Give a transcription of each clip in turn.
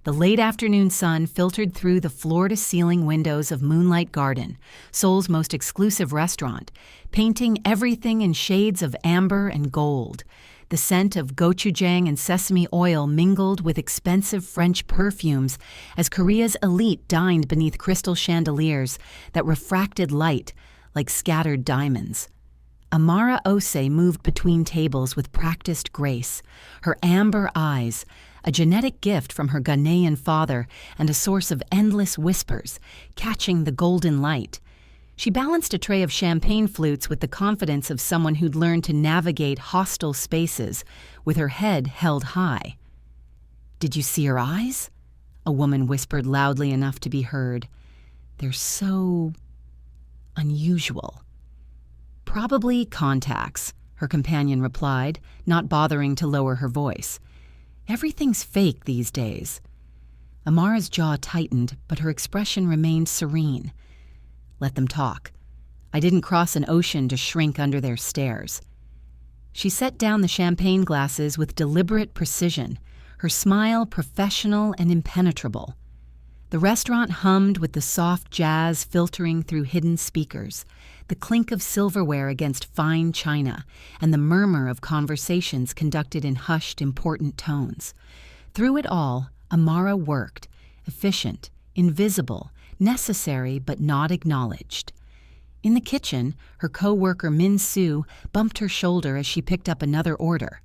The late afternoon sun filtered through the floor-to-ceiling windows of Moonlight Garden, Seoul's most exclusive restaurant, painting everything in shades of amber and gold. The scent of gochujang and sesame oil mingled with expensive French perfumes as Korea's elite dined beneath crystal chandeliers that refracted light like scattered diamonds. Amara Ose moved between tables with practiced grace, her amber eyes, a genetic gift from her Ghanaian father and a source of endless whispers, catching the golden light. She balanced a tray of champagne flutes with the confidence of someone who'd learned to navigate hostile spaces, with her head held high. "Did you see her eyes?" a woman whispered loudly enough to be heard. "They're so unusual." "Probably contacts," her companion replied, not bothering to lower her voice. "Everything's fake these days." Amara's jaw tightened, but her expression remained serene. "Let them talk. I didn't cross an ocean to shrink under their stares." She set down the champagne glasses with deliberate precision, her smile professional and impenetrable. The restaurant hummed with the soft jazz filtering through hidden speakers, the clink of silverware against fine china, and the murmur of conversations conducted in hushed, important tones. Through it all, Amara worked, efficient, invisible, necessary but not acknowledged. In the kitchen, her co-worker Min Soo bumped her shoulder as she picked up another order.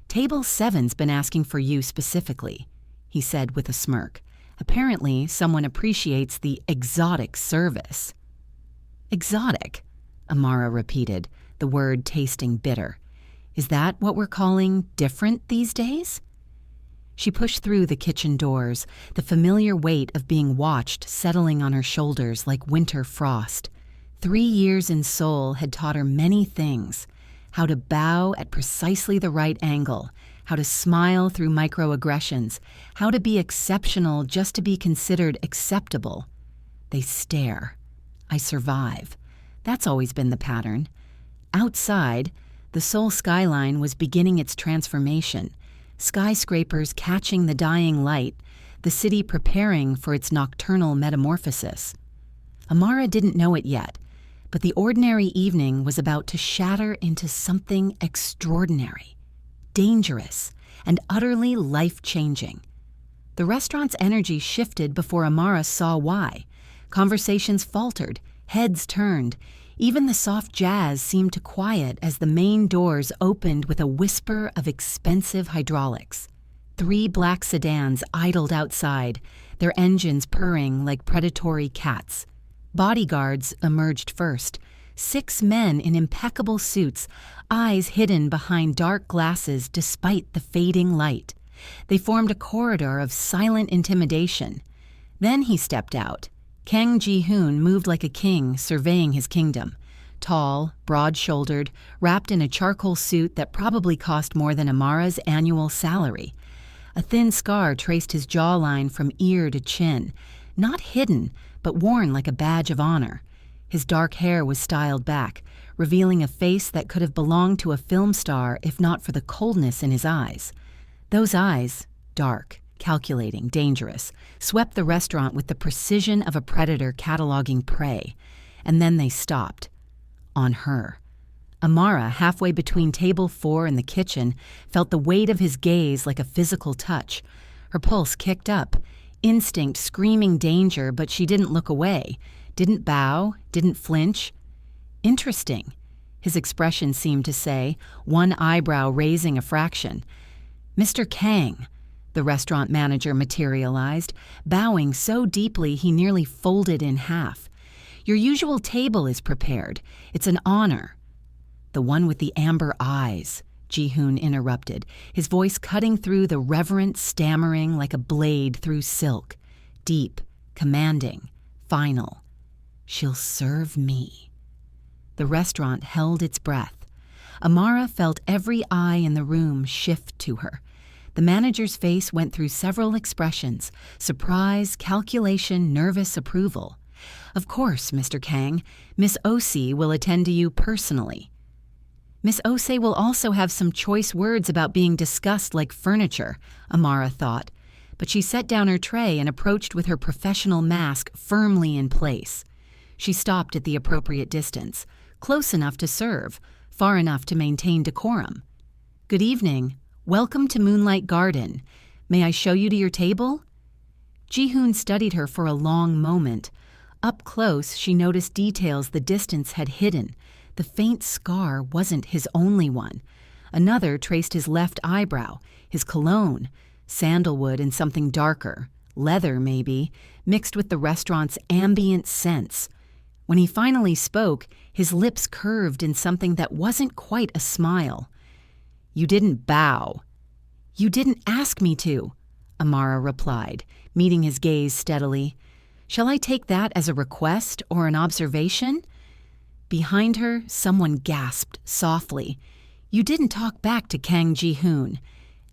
"Table 7's been asking for you specifically," he said with a smirk. "Apparently, someone appreciates the exotic service." "Exotic?" Amara repeated, the word tasting bitter. "Is that what we're calling different these days?" She pushed through the kitchen doors, the familiar weight of being watched settling on her shoulders like winter frost. 3 years in Seoul had taught her many things: how to bow at precisely the right angle, how to smile through microaggressions, how to be exceptional just to be considered acceptable. They stare. I survive. That's always been the pattern. Outside, the Seoul skyline was beginning its transformation, skyscrapers catching the dying light, the city preparing for its nocturnal metamorphosis. Amara didn't know it yet, but the ordinary evening was about to shatter into something extraordinary, dangerous, and utterly life-changing. The restaurant's energy shifted before Amara saw why. Conversations faltered, heads turned. Even the soft jazz seemed to quiet as the main doors opened with a whisper of expensive hydraulics. 3 black sedans idled outside, their engines purring like predatory cats. Bodyguards emerged first, 6 men in impeccable suits, eyes hidden behind dark glasses despite the fading light. They formed a corridor of silent intimidation. Then he stepped out. Kang Ji-hoon moved like a king surveying his kingdom. Tall, broad-shouldered, wrapped in a charcoal suit that probably cost more than Amara's annual salary. A thin scar traced his jawline from ear to chin, not hidden, but worn like a badge of honor. His dark hair was styled back, revealing a face that could have belonged to a film star if not for the coldness in his eyes. Those eyes, dark, calculating, dangerous, swept the restaurant with the precision of a predator cataloging prey. And then they stopped. On her. Amara, halfway between table 4 and the kitchen, felt the weight of his gaze like a physical touch. Her pulse kicked up, instinct screaming danger, but she didn't look away, didn't bow, didn't flinch. Interesting, his expression seemed to say, one eyebrow raising a fraction. "Mr. Kang," the restaurant manager materialized, bowing so deeply he nearly folded in half. "Your usual table is prepared. It's an honor." "The one with the amber eyes," Ji-hoon interrupted, his voice cutting through the reverent stammering like a blade through silk. Deep, commanding, final. "She'll serve me." The restaurant held its breath. Amara felt every eye in the room shift to her. The manager's face went through several expressions: surprise, calculation, nervous approval. "Of course, Mr. Kang. Miss Ose will attend to you personally." Miss Ose will also have some choice words about being discussed like furniture, Amara thought. but she set down her tray and approached with her professional mask firmly in place. She stopped at the appropriate distance, close enough to serve, far enough to maintain decorum. "Good evening. Welcome to Moonlight Garden. May I show you to your table?" Ji-hoon studied her for a long moment. Up close, she noticed details the distance had hidden. The faint scar wasn't his only one. Another traced his left eyebrow, his cologne, sandalwood and something darker, leather maybe, mixed with the restaurant's ambient scents. When he finally spoke, his lips curved in something that wasn't quite a smile. "You didn't bow." "You didn't ask me to," Amara replied, meeting his gaze steadily. "Shall I take that as a request or an observation?" Behind her, someone gasped softly. You didn't talk back to Kang Ji-hoon.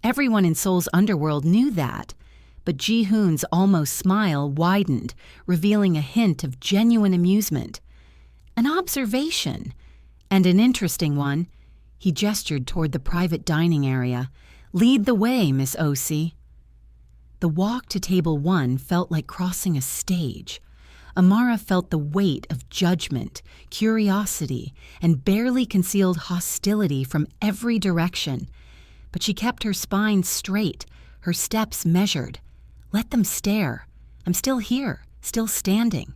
Everyone in Seoul's underworld knew that. But Ji-hoon's almost smile widened, revealing a hint of genuine amusement. "An observation. And an interesting one." He gestured toward the private dining area. "Lead the way, Miss O.C." The walk to table 1 felt like crossing a stage. Amara felt the weight of judgment, curiosity, and barely concealed hostility from every direction. But she kept her spine straight, her steps measured. Let them stare. I'm still here, still standing.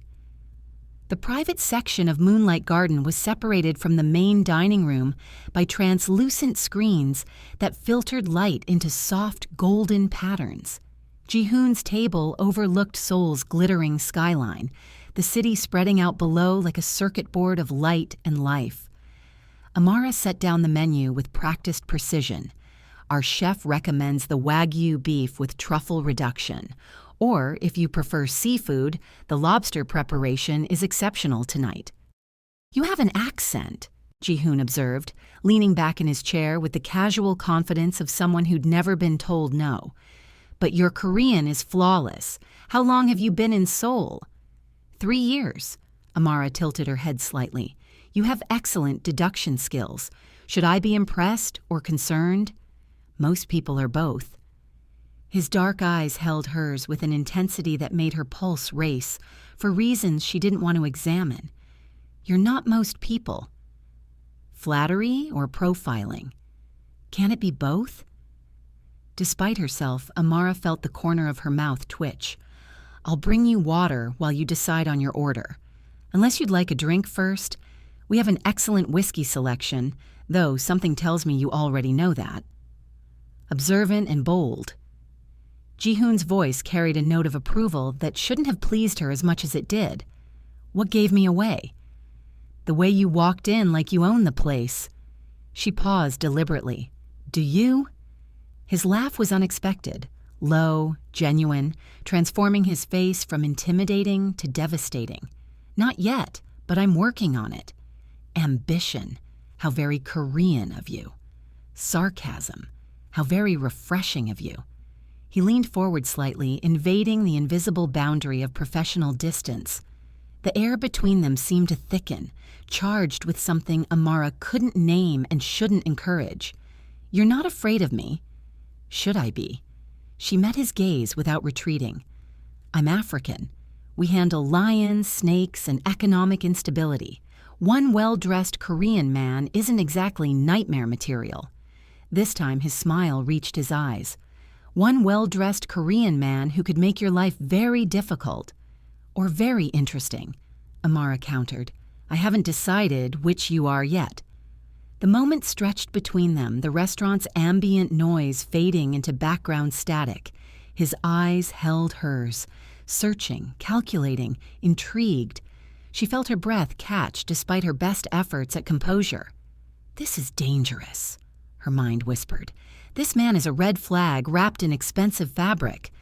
The private section of Moonlight Garden was separated from the main dining room by translucent screens that filtered light into soft golden patterns. Ji-hoon's table overlooked Seoul's glittering skyline, the city spreading out below like a circuit board of light and life. Amara set down the menu with practiced precision. Our chef recommends the Wagyu beef with truffle reduction. Or, if you prefer seafood, the lobster preparation is exceptional tonight. "You have an accent," Ji-hoon observed, leaning back in his chair with the casual confidence of someone who'd never been told no. "But your Korean is flawless. How long have you been in Seoul?" 3 years. Amara tilted her head slightly. "You have excellent deduction skills. Should I be impressed or concerned?" "Most people are both." His dark eyes held hers with an intensity that made her pulse race, for reasons she didn't want to examine. "You're not most people." Flattery or profiling? Can it be both? Despite herself, Amara felt the corner of her mouth twitch. "I'll bring you water while you decide on your order. Unless you'd like a drink first. We have an excellent whiskey selection, though something tells me you already know that." Observant and bold. Ji-hoon's voice carried a note of approval that shouldn't have pleased her as much as it did. "What gave me away?" "The way you walked in like you own the place." She paused deliberately. "Do you?" His laugh was unexpected, low, genuine, transforming his face from intimidating to devastating. "Not yet, but I'm working on it." Ambition. How very Korean of you. Sarcasm. How very refreshing of you. He leaned forward slightly, invading the invisible boundary of professional distance. The air between them seemed to thicken, charged with something Amara couldn't name and shouldn't encourage. "You're not afraid of me." Should I be? She met his gaze without retreating. "I'm African. We handle lions, snakes, and economic instability. One well-dressed Korean man isn't exactly nightmare material." This time his smile reached his eyes. "One well-dressed Korean man who could make your life very difficult." "Or very interesting," Amara countered. "I haven't decided which you are yet." The moment stretched between them, the restaurant's ambient noise fading into background static. His eyes held hers, searching, calculating, intrigued. She felt her breath catch despite her best efforts at composure. "This is dangerous," her mind whispered. "This man is a red flag wrapped in expensive fabric."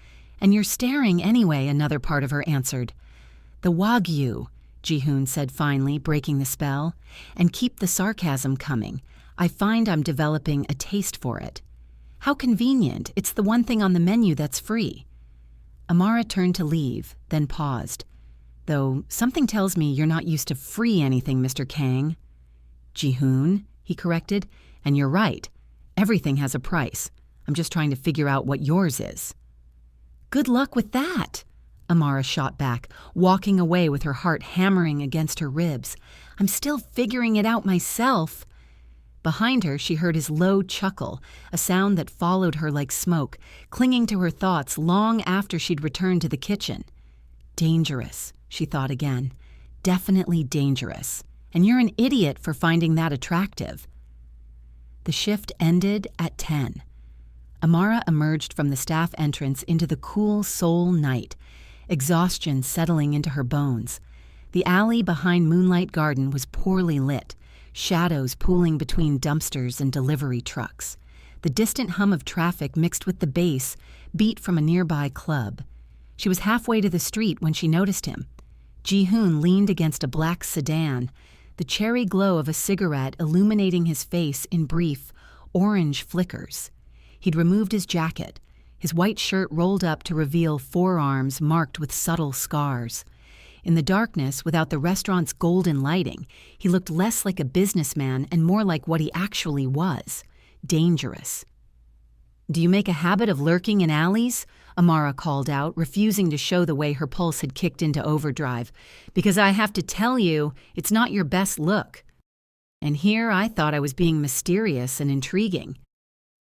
"And you're staring anyway," another part of her answered. "The Wagyu," Ji-hoon said finally, breaking the spell. "And keep the sarcasm coming. I find I'm developing a taste for it." "How convenient. It's the one thing on the menu that's free." Amara turned to leave, then paused. "Though something tells me you're not used to free anything, Mr. Kang." "Ji-hoon," he corrected. "And you're right. Everything has a price. I'm just trying to figure out what yours is." Good luck with that, Amara shot back, walking away with her heart hammering against her ribs. I'm still figuring it out myself. Behind her, she heard his low chuckle, a sound that followed her like smoke, clinging to her thoughts long after she'd returned to the kitchen. Dangerous, she thought again. Definitely dangerous. And you're an idiot for finding that attractive. The shift ended at 10. Amara emerged from the staff entrance into the cool soul night, exhaustion settling into her bones. The alley behind Moonlight Garden was poorly lit, shadows pooling between dumpsters and delivery trucks. The distant hum of traffic mixed with the bass beat from a nearby club. She was halfway to the street when she noticed him. Ji-hoon leaned against a black sedan, the cherry glow of a cigarette illuminating his face in brief, orange flickers. He'd removed his jacket, his white shirt rolled up to reveal forearms marked with subtle scars. In the darkness, without the restaurant's golden lighting, he looked less like a businessman and more like what he actually was, dangerous. "Do you make a habit of lurking in alleys?" Amara called out, refusing to show the way her pulse had kicked into overdrive. "Because I have to tell you, it's not your best look." And here I thought I was being mysterious and intriguing.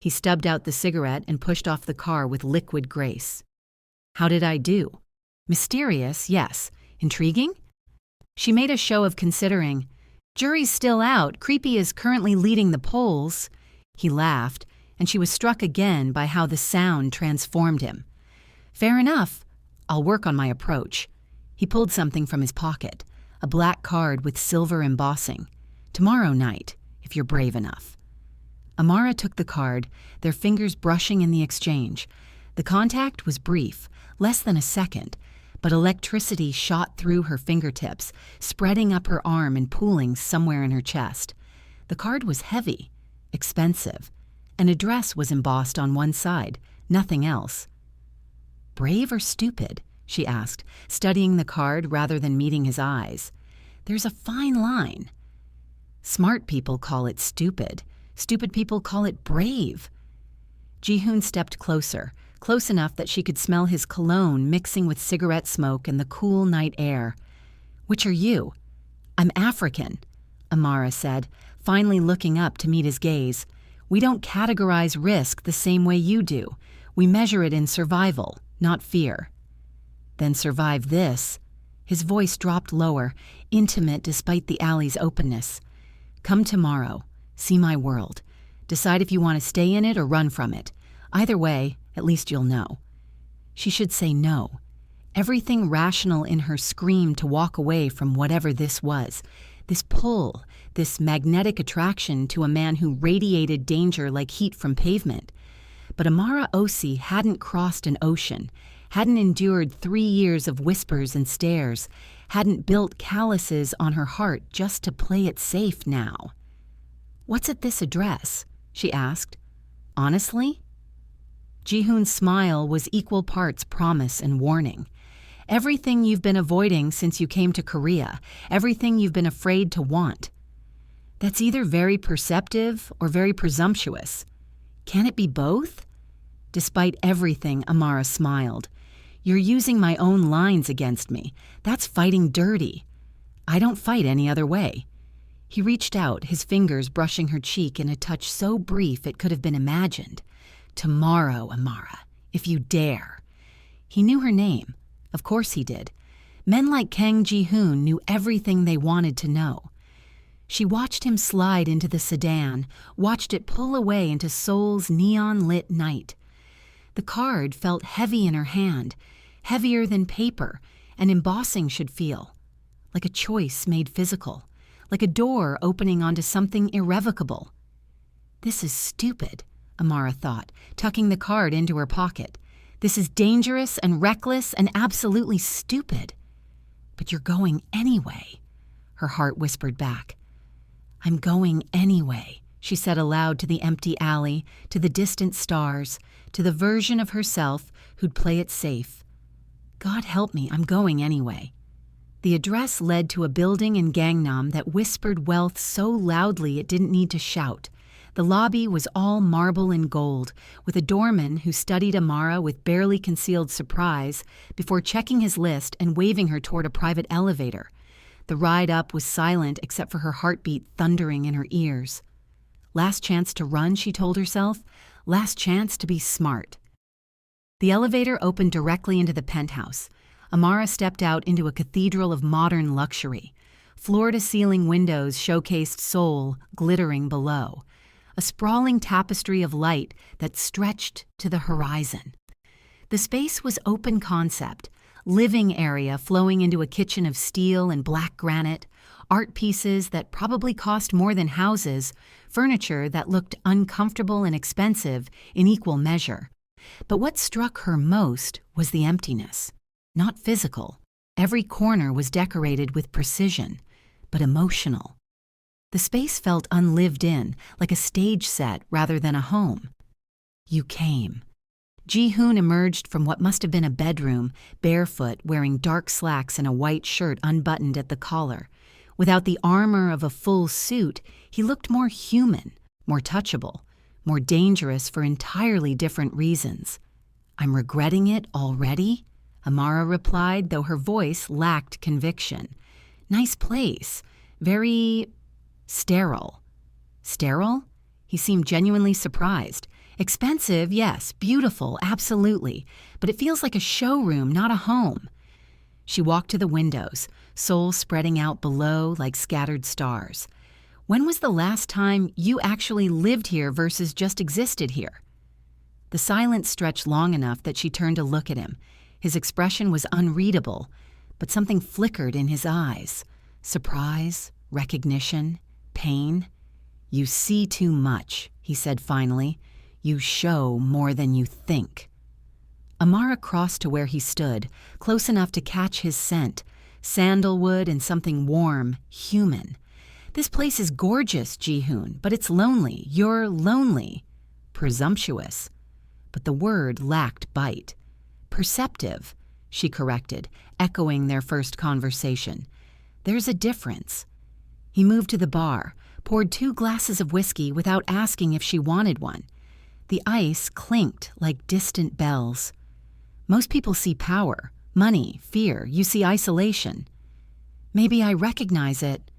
He stubbed out the cigarette and pushed off the car with liquid grace. How did I do? Mysterious, yes. Intriguing? She made a show of considering. "Jury's still out. Creepy is currently leading the polls." He laughed, and she was struck again by how the sound transformed him. "Fair enough. I'll work on my approach." He pulled something from his pocket, a black card with silver embossing. "Tomorrow night, if you're brave enough." Amara took the card, their fingers brushing in the exchange. The contact was brief, less than a second, but electricity shot through her fingertips, spreading up her arm and pooling somewhere in her chest. The card was heavy, expensive. An address was embossed on one side, nothing else. "Brave or stupid?" she asked, studying the card rather than meeting his eyes. "There's a fine line. Smart people call it stupid. Stupid people call it brave." Ji-hoon stepped closer, close enough that she could smell his cologne mixing with cigarette smoke and the cool night air. "Which are you?" "I'm African," Amara said, finally looking up to meet his gaze. "We don't categorize risk the same way you do. We measure it in survival, not fear." "Then survive this." His voice dropped lower, intimate despite the alley's openness. "Come tomorrow. See my world. Decide if you want to stay in it or run from it. Either way, at least you'll know." She should say no. Everything rational in her screamed to walk away from whatever this was. This pull, this magnetic attraction to a man who radiated danger like heat from pavement. But Amara Osi hadn't crossed an ocean, hadn't endured 3 years of whispers and stares, hadn't built calluses on her heart just to play it safe now. "What's at this address?" she asked. "Honestly?" Ji-hoon's smile was equal parts promise and warning. "Everything you've been avoiding since you came to Korea, everything you've been afraid to want." "That's either very perceptive or very presumptuous. Can it be both?" Despite everything, Amara smiled. "You're using my own lines against me. That's fighting dirty. I don't fight any other way." He reached out, his fingers brushing her cheek in a touch so brief it could have been imagined. "Tomorrow, Amara, if you dare." He knew her name. Of course he did. Men like Kang Ji-hoon knew everything they wanted to know. She watched him slide into the sedan, watched it pull away into Seoul's neon-lit night. The card felt heavy in her hand, heavier than paper, and embossing should feel. Like a choice made physical. Like a door opening onto something irrevocable. "This is stupid," Amara thought, tucking the card into her pocket. "This is dangerous and reckless and absolutely stupid." "But you're going anyway," her heart whispered back. "I'm going anyway," she said aloud to the empty alley, to the distant stars, to the version of herself who'd play it safe. "God help me, I'm going anyway." The address led to a building in Gangnam that whispered wealth so loudly it didn't need to shout. The lobby was all marble and gold, with a doorman who studied Amara with barely concealed surprise before checking his list and waving her toward a private elevator. The ride up was silent except for her heartbeat thundering in her ears. Last chance to run, she told herself. Last chance to be smart. The elevator opened directly into the penthouse. Amara stepped out into a cathedral of modern luxury. Floor-to-ceiling windows showcased Seoul glittering below, a sprawling tapestry of light that stretched to the horizon. The space was open concept, living area flowing into a kitchen of steel and black granite, art pieces that probably cost more than houses, furniture that looked uncomfortable and expensive in equal measure. But what struck her most was the emptiness. Not physical. Every corner was decorated with precision, but emotional. The space felt unlived in, like a stage set rather than a home. You came. Ji-hoon emerged from what must have been a bedroom, barefoot, wearing dark slacks and a white shirt unbuttoned at the collar. Without the armor of a full suit, he looked more human, more touchable, more dangerous for entirely different reasons. "I'm regretting it already?" Amara replied, though her voice lacked conviction. "Nice place. Very sterile." "Sterile?" He seemed genuinely surprised. "Expensive, yes. Beautiful, absolutely. But it feels like a showroom, not a home." She walked to the windows, Seoul spreading out below like scattered stars. "When was the last time you actually lived here versus just existed here?" The silence stretched long enough that she turned to look at him. His expression was unreadable, but something flickered in his eyes. Surprise, recognition, pain. "You see too much," he said finally. "You show more than you think." Amara crossed to where he stood, close enough to catch his scent, sandalwood and something warm, human. "This place is gorgeous, Ji-hoon, but it's lonely. You're lonely." Presumptuous. But the word lacked bite. "Perceptive," she corrected, echoing their first conversation. "There's a difference." He moved to the bar, poured 2 glasses of whiskey without asking if she wanted one. The ice clinked like distant bells. "Most people see power, money, fear. You see isolation." "Maybe I recognize it."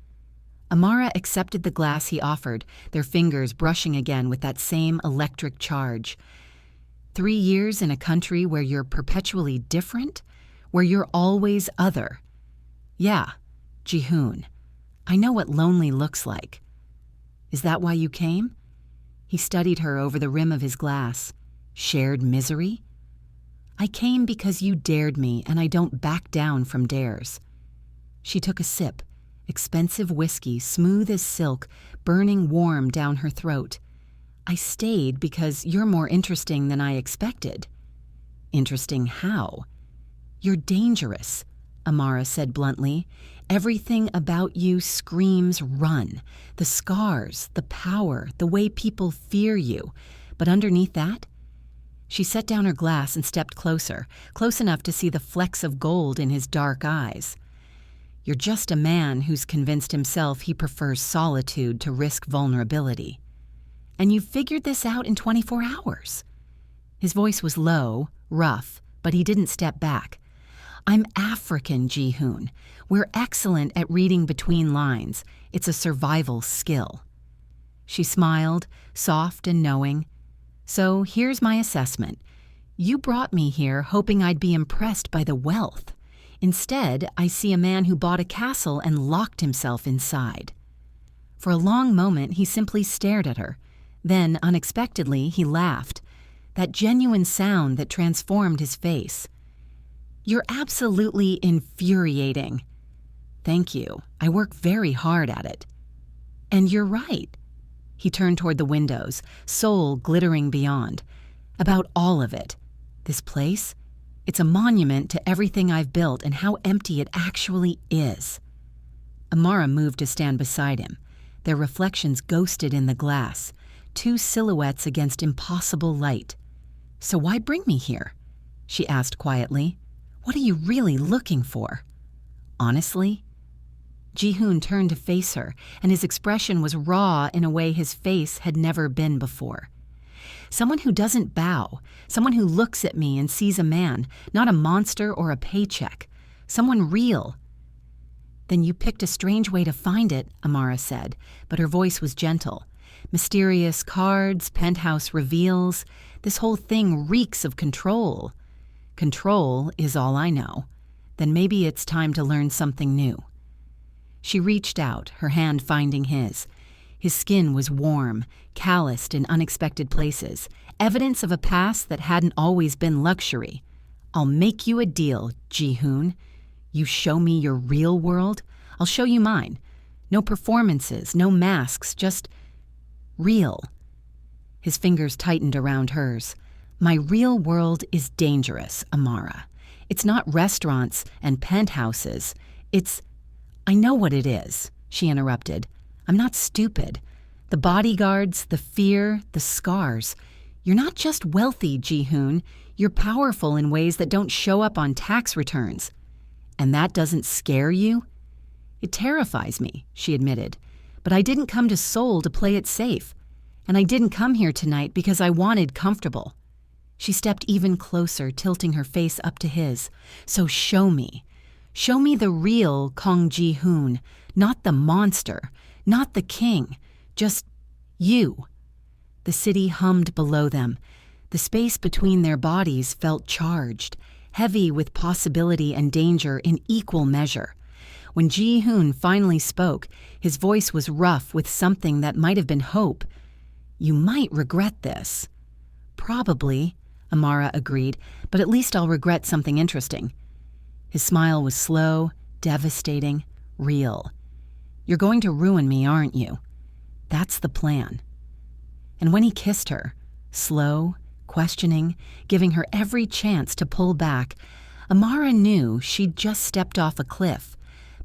Amara accepted the glass he offered, their fingers brushing again with that same electric charge. 3 years in a country where you're perpetually different? Where you're always other? "Yeah, Ji-hoon. I know what lonely looks like." "Is that why you came?" He studied her over the rim of his glass. "Shared misery?" "I came because you dared me, and I don't back down from dares." She took a sip, expensive whiskey, smooth as silk, burning warm down her throat. "I stayed because you're more interesting than I expected." "Interesting how?" "You're dangerous," Amara said bluntly. "Everything about you screams run. The scars, the power, the way people fear you. But underneath that?" She set down her glass and stepped closer, close enough to see the flecks of gold in his dark eyes. "You're just a man who's convinced himself he prefers solitude to risk vulnerability. And you figured this out in 24 hours." His voice was low, rough, but he didn't step back. "I'm African, Ji-hoon. We're excellent at reading between lines. It's a survival skill." She smiled, soft and knowing. "So here's my assessment. You brought me here hoping I'd be impressed by the wealth. Instead, I see a man who bought a castle and locked himself inside." For a long moment, he simply stared at her. Then, unexpectedly, he laughed. That genuine sound that transformed his face. "You're absolutely infuriating." "Thank you. I work very hard at it." "And you're right." He turned toward the windows, Seoul glittering beyond. "About all of it. This place? It's a monument to everything I've built and how empty it actually is." Amara moved to stand beside him. Their reflections ghosted in the glass, 2 silhouettes against impossible light. "So why bring me here?" she asked quietly. "What are you really looking for?" "Honestly?" Ji-hoon turned to face her, and his expression was raw in a way his face had never been before. Someone who doesn't bow, someone who looks at me and sees a man, not a monster or a paycheck, someone real. Then you picked a strange way to find it, Amara said, but her voice was gentle. Mysterious cards, penthouse reveals, this whole thing reeks of control. Control is all I know. Then maybe it's time to learn something new. She reached out, her hand finding his. His skin was warm, calloused in unexpected places, evidence of a past that hadn't always been luxury. I'll make you a deal, Ji-hoon. You show me your real world, I'll show you mine. No performances, no masks, just real. His fingers tightened around hers. My real world is dangerous, Amara. It's not restaurants and penthouses. I know what it is, she interrupted. I'm not stupid. The bodyguards, the fear, the scars. You're not just wealthy, Ji-hoon. You're powerful in ways that don't show up on tax returns. And that doesn't scare you? It terrifies me, she admitted. But I didn't come to Seoul to play it safe. And I didn't come here tonight because I wanted comfortable. She stepped even closer, tilting her face up to his. So show me. Show me the real Kong Ji-hoon, not the monster, not the king, just you. The city hummed below them. The space between their bodies felt charged, heavy with possibility and danger in equal measure. When Ji-hoon finally spoke, his voice was rough with something that might have been hope. You might regret this. Probably, Amara agreed, but at least I'll regret something interesting. His smile was slow, devastating, real. You're going to ruin me, aren't you? That's the plan. And when he kissed her, slow, questioning, giving her every chance to pull back, Amara knew she'd just stepped off a cliff.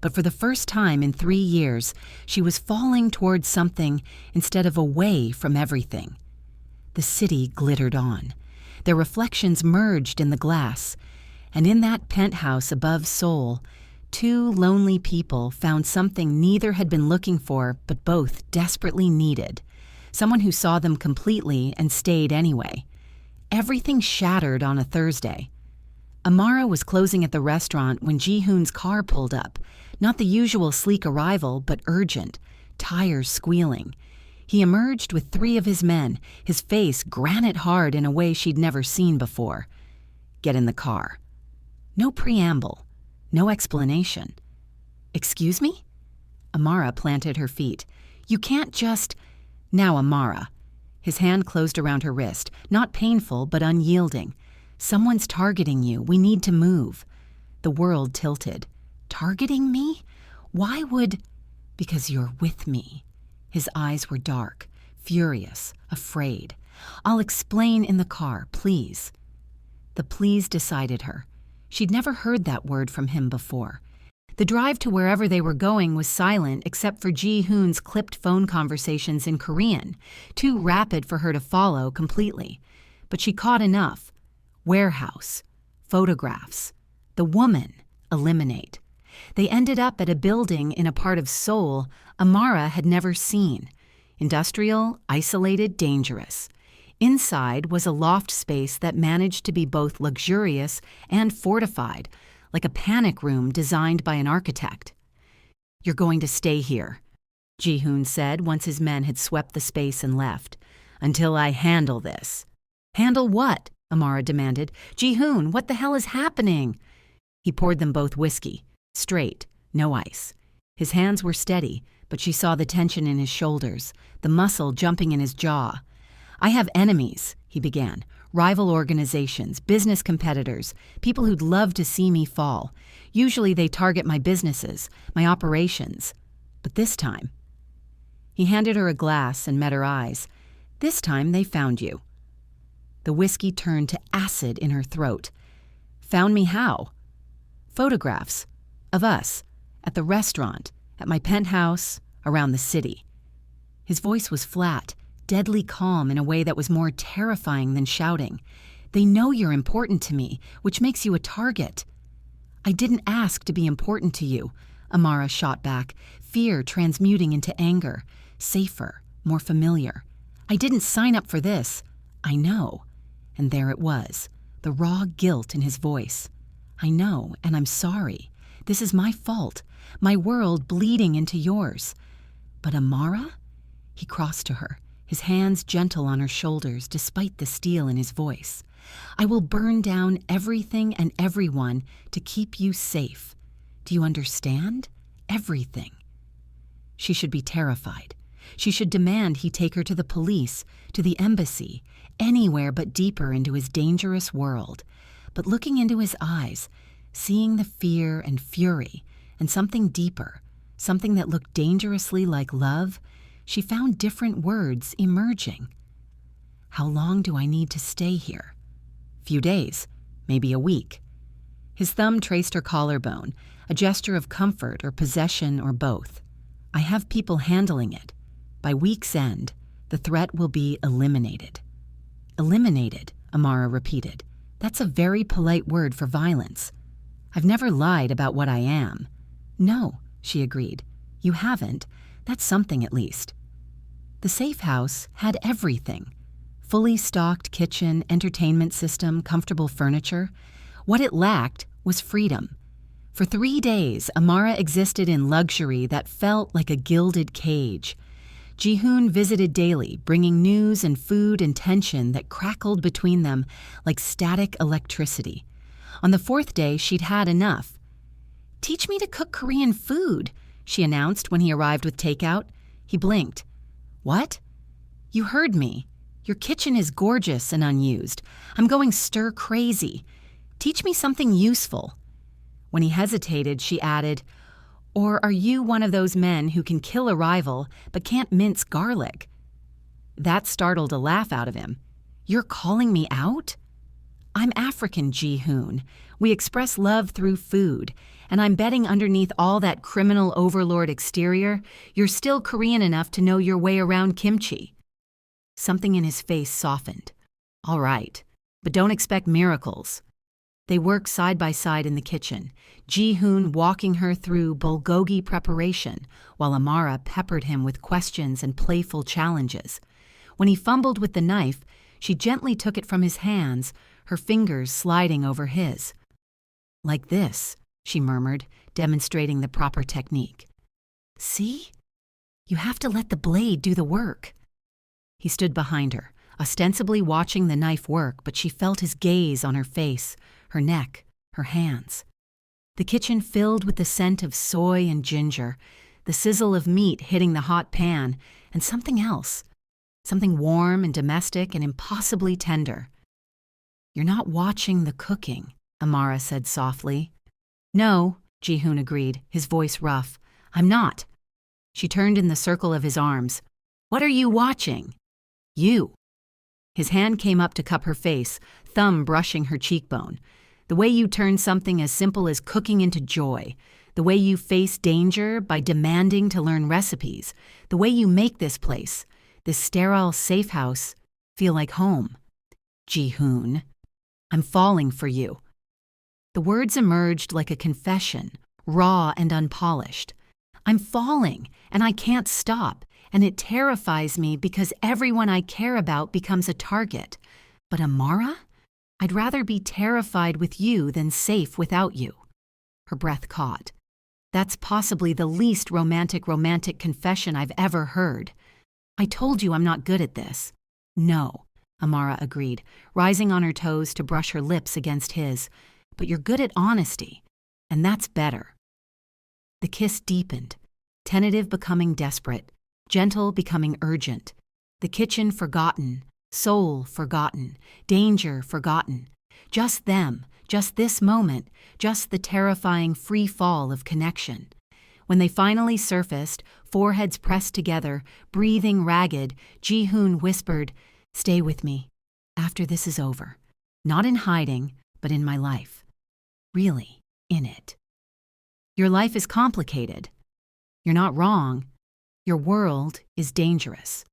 But for the first time in 3 years, she was falling towards something instead of away from everything. The city glittered on. Their reflections merged in the glass. And in that penthouse above Seoul, 2 lonely people found something neither had been looking for but both desperately needed. Someone who saw them completely and stayed anyway. Everything shattered on a Thursday. Amara was closing at the restaurant when Ji-hoon's car pulled up. Not the usual sleek arrival, but urgent, tires squealing. He emerged with 3 of his men, his face granite hard in a way she'd never seen before. Get in the car. No preamble, no explanation. Excuse me? Amara planted her feet. You can't just... Now, Amara. His hand closed around her wrist, not painful but unyielding. Someone's targeting you. We need to move. The world tilted. Targeting me? Why would... Because you're with me. His eyes were dark, furious, afraid. I'll explain in the car, please. The please decided her. She'd never heard that word from him before. The drive to wherever they were going was silent except for Ji-hoon's clipped phone conversations in Korean, too rapid for her to follow completely. But she caught enough. Warehouse. Photographs. The woman. Eliminate. They ended up at a building in a part of Seoul Amara had never seen. Industrial, isolated, dangerous. Inside was a loft space that managed to be both luxurious and fortified, like a panic room designed by an architect. You're going to stay here, Ji-hoon said once his men had swept the space and left, until I handle this. Handle what? Amara demanded. Ji-hoon, what the hell is happening? He poured them both whiskey, straight, no ice. His hands were steady, but she saw the tension in his shoulders, the muscle jumping in his jaw. I have enemies, he began, rival organizations, business competitors, people who'd love to see me fall. Usually they target my businesses, my operations. But this time... He handed her a glass and met her eyes. This time they found you. The whiskey turned to acid in her throat. Found me how? Photographs. Of us. At the restaurant. At my penthouse. Around the city. His voice was flat, deadly calm in a way that was more terrifying than shouting. They know you're important to me, which makes you a target. I didn't ask to be important to you. Amara shot back, fear transmuting into anger. Safer, more familiar. I didn't sign up for this. I know. And there it was, the raw guilt in his voice. I know, and I'm sorry. This is my fault. My world bleeding into yours. But Amara? He crossed to her, his hands gentle on her shoulders despite the steel in his voice. I will burn down everything and everyone to keep you safe. Do you understand? Everything. She should be terrified. She should demand he take her to the police, to the embassy, anywhere but deeper into his dangerous world. But looking into his eyes, seeing the fear and fury, and something deeper, something that looked dangerously like love, she found different words emerging. How long do I need to stay here? Few days, maybe a week. His thumb traced her collarbone, a gesture of comfort or possession or both. I have people handling it. By week's end, the threat will be eliminated. Eliminated, Amara repeated. That's a very polite word for violence. I've never lied about what I am. No, she agreed. You haven't. That's something at least. The safe house had everything. Fully stocked kitchen, entertainment system, comfortable furniture. What it lacked was freedom. For 3 days, Amara existed in luxury that felt like a gilded cage. Ji-hoon visited daily, bringing news and food and tension that crackled between them like static electricity. On the 4th day, she'd had enough. "Teach me to cook Korean food," she announced when he arrived with takeout. He blinked. "What?" "You heard me. Your kitchen is gorgeous and unused. I'm going stir-crazy. Teach me something useful." When he hesitated, she added, "Or are you one of those men who can kill a rival but can't mince garlic?" That startled a laugh out of him. "You're calling me out?" "I'm African, Ji-hoon. We express love through food, and I'm betting underneath all that criminal overlord exterior, you're still Korean enough to know your way around kimchi." Something in his face softened. "All right, but don't expect miracles." They worked side by side in the kitchen, Ji-hoon walking her through bulgogi preparation, while Amara peppered him with questions and playful challenges. When he fumbled with the knife, she gently took it from his hands, her fingers sliding over his. "Like this," she murmured, demonstrating the proper technique. "See? You have to let the blade do the work." He stood behind her, ostensibly watching the knife work, but she felt his gaze on her face, her neck, her hands. The kitchen filled with the scent of soy and ginger, the sizzle of meat hitting the hot pan, and something else, something warm and domestic and impossibly tender. "You're not watching the cooking," Amara said softly. "No," Ji-hoon agreed, his voice rough. "I'm not." She turned in the circle of his arms. "What are you watching?" "You." His hand came up to cup her face, thumb brushing her cheekbone. "The way you turn something as simple as cooking into joy. The way you face danger by demanding to learn recipes. The way you make this place, this sterile safe house, feel like home. Ji-hoon, I'm falling for you." The words emerged like a confession, raw and unpolished. "I'm falling, and I can't stop, and it terrifies me because everyone I care about becomes a target. But Amara? I'd rather be terrified with you than safe without you." Her breath caught. "That's possibly the least romantic confession I've ever heard. I told you I'm not good at this." "No," Amara agreed, rising on her toes to brush her lips against his. "But you're good at honesty, and that's better." The kiss deepened, tentative becoming desperate, gentle becoming urgent. The kitchen forgotten, soul forgotten, danger forgotten. Just them, just this moment, just the terrifying free fall of connection. When they finally surfaced, foreheads pressed together, breathing ragged, Ji-hoon whispered, "Stay with me, after this is over. Not in hiding, but in my life. Really, in it. Your life is complicated. You're not wrong. Your world is dangerous.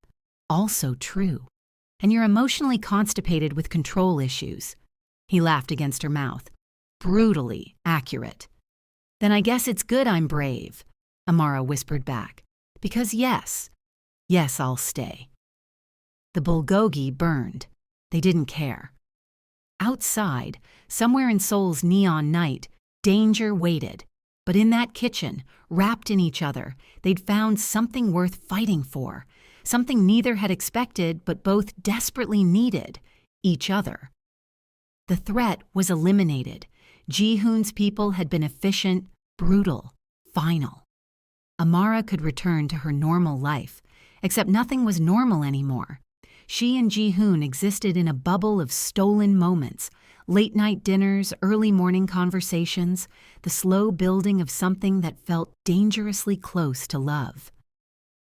Also true. And you're emotionally constipated with control issues." He laughed against her mouth. "Brutally accurate." Then I guess it's good I'm brave, Amara whispered back. Because yes, I'll stay. The bulgogi burned. They didn't care. Outside, somewhere in Seoul's neon night, danger waited. But in that kitchen, wrapped in each other, they'd found something worth fighting for, something neither had expected but both desperately needed, each other. The threat was eliminated. Ji-hoon's people had been efficient, brutal, final. Amara could return to her normal life, except nothing was normal anymore. She and Ji-hoon existed in a bubble of stolen moments, late-night dinners, early morning conversations, the slow building of something that felt dangerously close to love.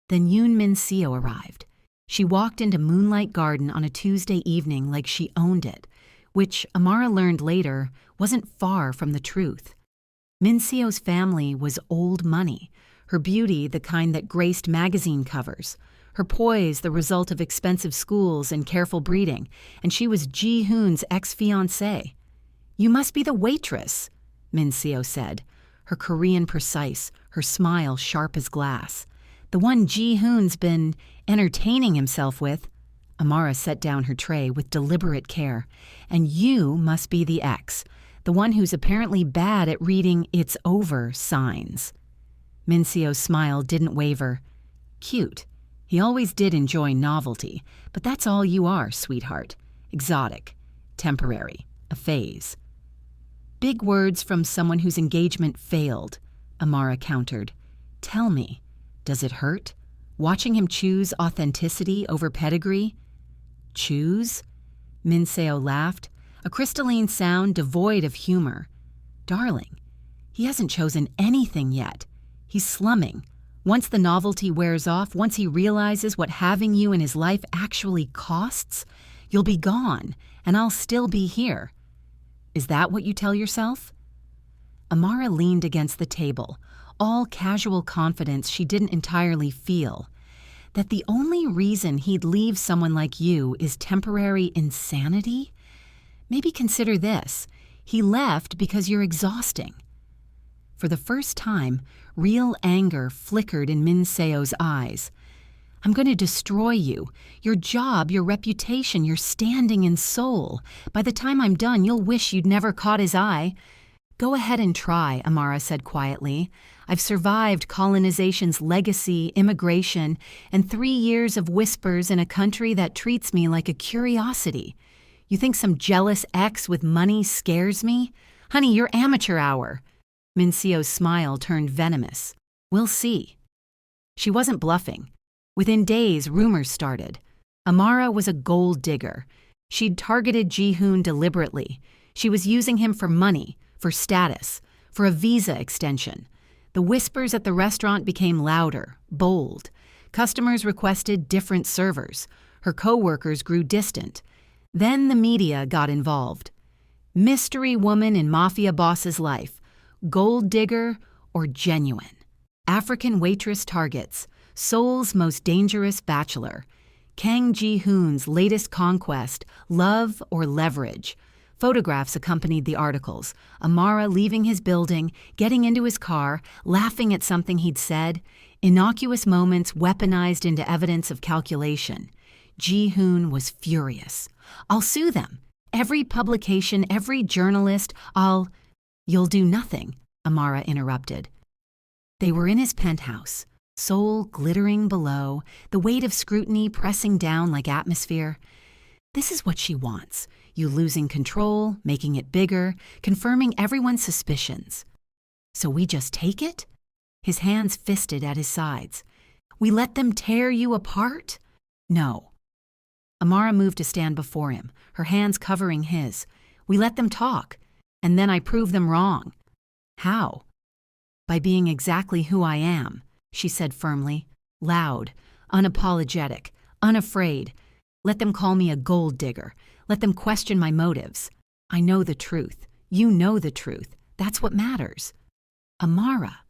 Then Yoon Min-seo arrived. She walked into Moonlight Garden on a Tuesday evening like she owned it, which Amara learned later wasn't far from the truth. Min-seo's family was old money, her beauty the kind that graced magazine covers, her poise the result of expensive schools and careful breeding, and she was Ji-hoon's ex-fiancé. "You must be the waitress," Min-seo said, her Korean precise, her smile sharp as glass. "The one Ji-hoon's been entertaining himself with." Amara set down her tray with deliberate care. "And you must be the ex, the one who's apparently bad at reading 'it's over' signs." Min-seo's smile didn't waver. "Cute. He always did enjoy novelty, but that's all you are, sweetheart. Exotic, temporary, a phase." "Big words from someone whose engagement failed," Amara countered. "Tell me, does it hurt? Watching him choose authenticity over pedigree?" "Choose?" Min-seo laughed, a crystalline sound devoid of humor. "Darling, he hasn't chosen anything yet. He's slumming. Once the novelty wears off, once he realizes what having you in his life actually costs, you'll be gone, and I'll still be here. Is that what you tell yourself?" Amara leaned against the table, all casual confidence she didn't entirely feel. That the only reason he'd leave someone like you is temporary insanity? Maybe consider this. He left because you're exhausting. For the first time, real anger flickered in Min-seo's eyes. "I'm going to destroy you, your job, your reputation, your standing in Seoul. By the time I'm done, you'll wish you'd never caught his eye." "Go ahead and try," Amara said quietly. "I've survived colonization's legacy, immigration, and 3 years of whispers in a country that treats me like a curiosity. You think some jealous ex with money scares me? Honey, you're amateur hour." Min-seo's smile turned venomous. "We'll see." She wasn't bluffing. Within days, rumors started. Amara was a gold digger. She'd targeted Ji-hoon deliberately. She was using him for money, for status, for a visa extension. The whispers at the restaurant became louder, bold. Customers requested different servers. Her co-workers grew distant. Then the media got involved. Mystery woman in Mafia boss's life. Gold digger or genuine. African waitress targets. Seoul's most dangerous bachelor. Kang Ji-hoon's latest conquest, love or leverage. Photographs accompanied the articles. Amara leaving his building, getting into his car, laughing at something he'd said. Innocuous moments weaponized into evidence of calculation. Ji-hoon was furious. "I'll sue them. Every publication, every journalist, "You'll do nothing," Amara interrupted. They were in his penthouse, Seoul glittering below, the weight of scrutiny pressing down like atmosphere. This is what she wants, you losing control, making it bigger, confirming everyone's suspicions. "So we just take it?" His hands fisted at his sides. "We let them tear you apart?" "No." Amara moved to stand before him, her hands covering his. "We let them talk, and then I prove them wrong." "How?" "By being exactly who I am," she said firmly, loud, unapologetic, unafraid. "Let them call me a gold digger. Let them question my motives. I know the truth. You know the truth. That's what matters." "Amara."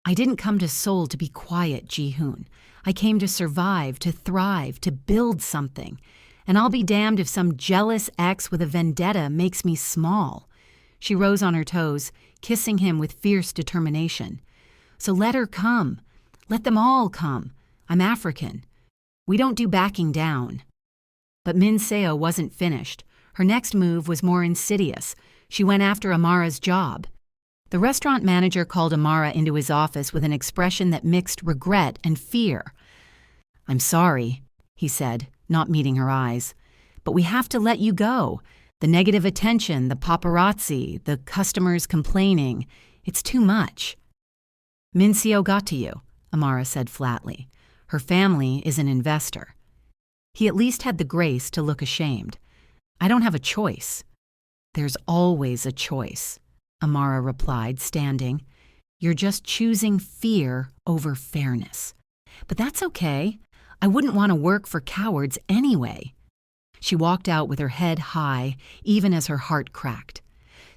"I didn't come to Seoul to be quiet, Ji-hoon. I came to survive, to thrive, to build something. And I'll be damned if some jealous ex with a vendetta makes me small." She rose on her toes. kissing him with fierce determination. "So let her come. Let them all come. I'm African. We don't do backing down." But Min Seo wasn't finished. Her next move was more insidious. She went after Amara's job. The restaurant manager called Amara into his office with an expression that mixed regret and fear. "I'm sorry," he said, not meeting her eyes, "but we have to let you go. The negative attention, the paparazzi, the customers complaining, it's too much." "Min Seo got to you," Amara said flatly. "Her family is an investor." He at least had the grace to look ashamed. "I don't have a choice." "There's always a choice," Amara replied, standing. "You're just choosing fear over fairness. But that's okay. I wouldn't want to work for cowards anyway." She walked out with her head high, even as her heart cracked.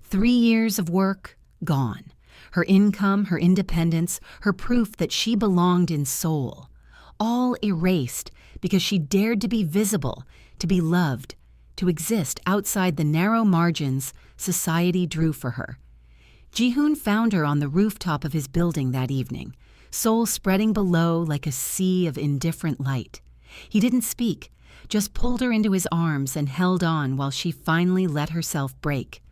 3 years of work, gone. Her income, her independence, her proof that she belonged in Seoul. All erased because she dared to be visible, to be loved, to exist outside the narrow margins society drew for her. Ji-hoon found her on the rooftop of his building that evening, Seoul spreading below like a sea of indifferent light. He didn't speak, just pulled her into his arms and held on while she finally let herself break.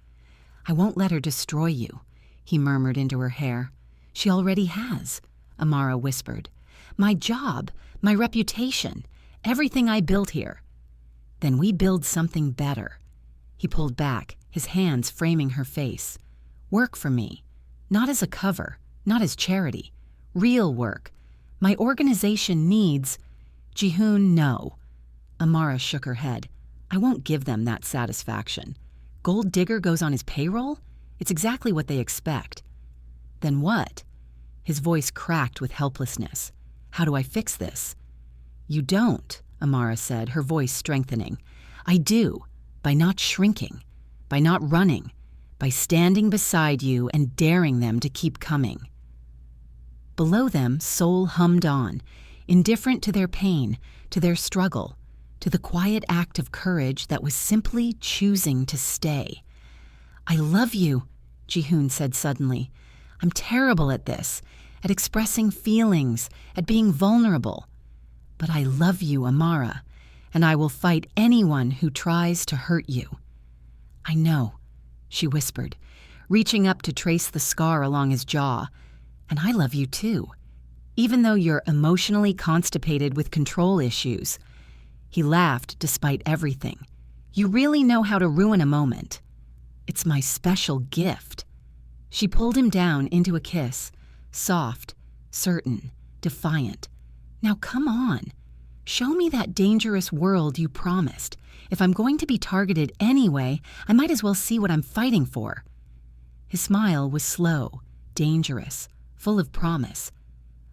"I won't let her destroy you," he murmured into her hair. "She already has," Amara whispered. "My job, my reputation, everything I built here." "Then we build something better." He pulled back, his hands framing her face. "Work for me. Not as a cover, not as charity. Real work. My organization needs—" "Ji-hoon, no." Amara shook her head. "I won't give them that satisfaction. Gold Digger goes on his payroll? It's exactly what they expect." "Then what?" His voice cracked with helplessness. "How do I fix this?" "You don't," Amara said, her voice strengthening. "I do, by not shrinking, by not running, by standing beside you and daring them to keep coming." Below them, Seoul hummed on, indifferent to their pain, to their struggle, to the quiet act of courage that was simply choosing to stay. "I love you," Ji-hoon said suddenly. "I'm terrible at this, at expressing feelings, at being vulnerable. But I love you, Amara, and I will fight anyone who tries to hurt you." "I know," she whispered, reaching up to trace the scar along his jaw. "And I love you too, even though you're emotionally constipated with control issues." He laughed despite everything. "You really know how to ruin a moment." "It's my special gift." She pulled him down into a kiss, soft, certain, defiant. "Now come on. Show me that dangerous world you promised. If I'm going to be targeted anyway, I might as well see what I'm fighting for." His smile was slow, dangerous, full of promise.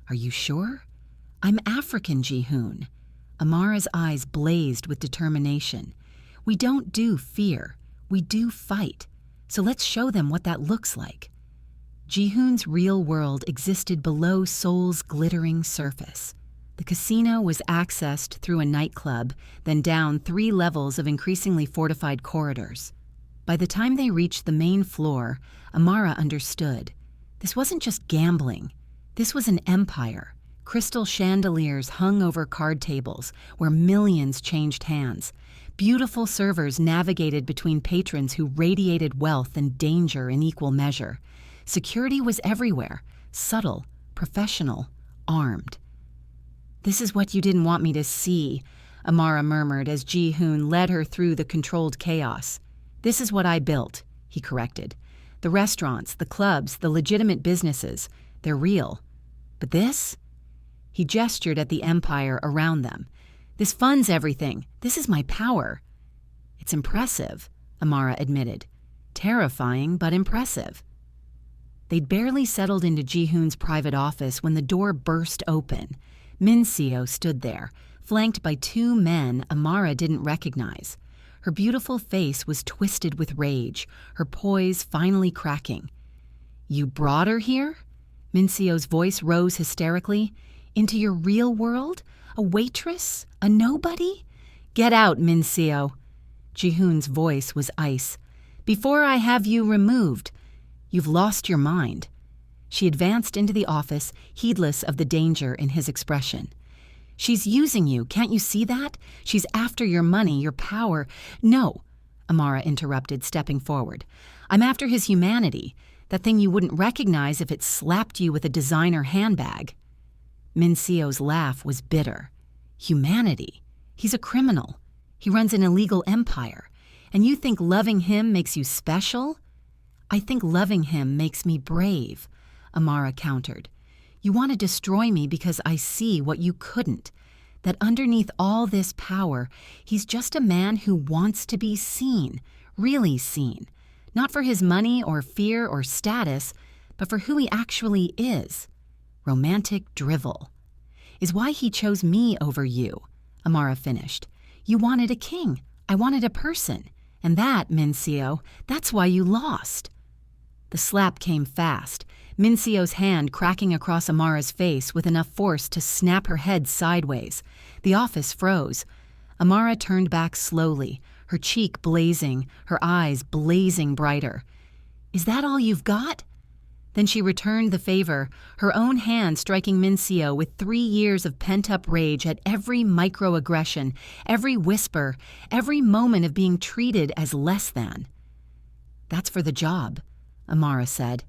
"Are you sure?" "I'm African, Ji-hoon." Amara's eyes blazed with determination. "We don't do fear. We do fight. So let's show them what that looks like." Ji-hoon's real world existed below Seoul's glittering surface. The casino was accessed through a nightclub, then down 3 levels of increasingly fortified corridors. By the time they reached the main floor, Amara understood. This wasn't just gambling. This was an empire. Crystal chandeliers hung over card tables where millions changed hands. Beautiful servers navigated between patrons who radiated wealth and danger in equal measure. Security was everywhere, subtle, professional, armed. "This is what you didn't want me to see," Amara murmured as Ji-hoon led her through the controlled chaos. "This is what I built," he corrected. "The restaurants, the clubs, the legitimate businesses, they're real. But this?" He gestured at the empire around them. "This funds everything. This is my power." "It's impressive," Amara admitted. "Terrifying, but impressive." They'd barely settled into Ji-hoon's private office when the door burst open. Min Seo stood there, flanked by 2 men Amara didn't recognize. Her beautiful face was twisted with rage, her poise finally cracking. "You brought her here?" Min Seo's voice rose hysterically. "Into your real world? A waitress? A nobody? Get out, Min Seo." Ji-hoon's voice was ice. "Before I have you removed." You've lost your mind." She advanced into the office, heedless of the danger in his expression. "She's using you, can't you see that? She's after your money, your power." "No," Amara interrupted, stepping forward. "I'm after his humanity, that thing you wouldn't recognize if it slapped you with a designer handbag." Minceo's laugh was bitter. "Humanity? He's a criminal. He runs an illegal empire. And you think loving him makes you special?" "I think loving him makes me brave," Amara countered. "You want to destroy me because I see what you couldn't, that underneath all this power, he's just a man who wants to be seen, really seen, not for his money or fear or status, but for who he actually is. Romantic drivel. Is why he chose me over you," Amara finished. "You wanted a king. I wanted a person. And that, Mincio, that's why you lost." The slap came fast, Minceo's hand cracking across Amara's face with enough force to snap her head sideways. The office froze. Amara turned back slowly, her cheek blazing, her eyes blazing brighter. "Is that all you've got?" Then she returned the favor, her own hand striking Mincio with 3 years of pent-up rage at every microaggression, every whisper, every moment of being treated as less than. "That's for the job," Amara said,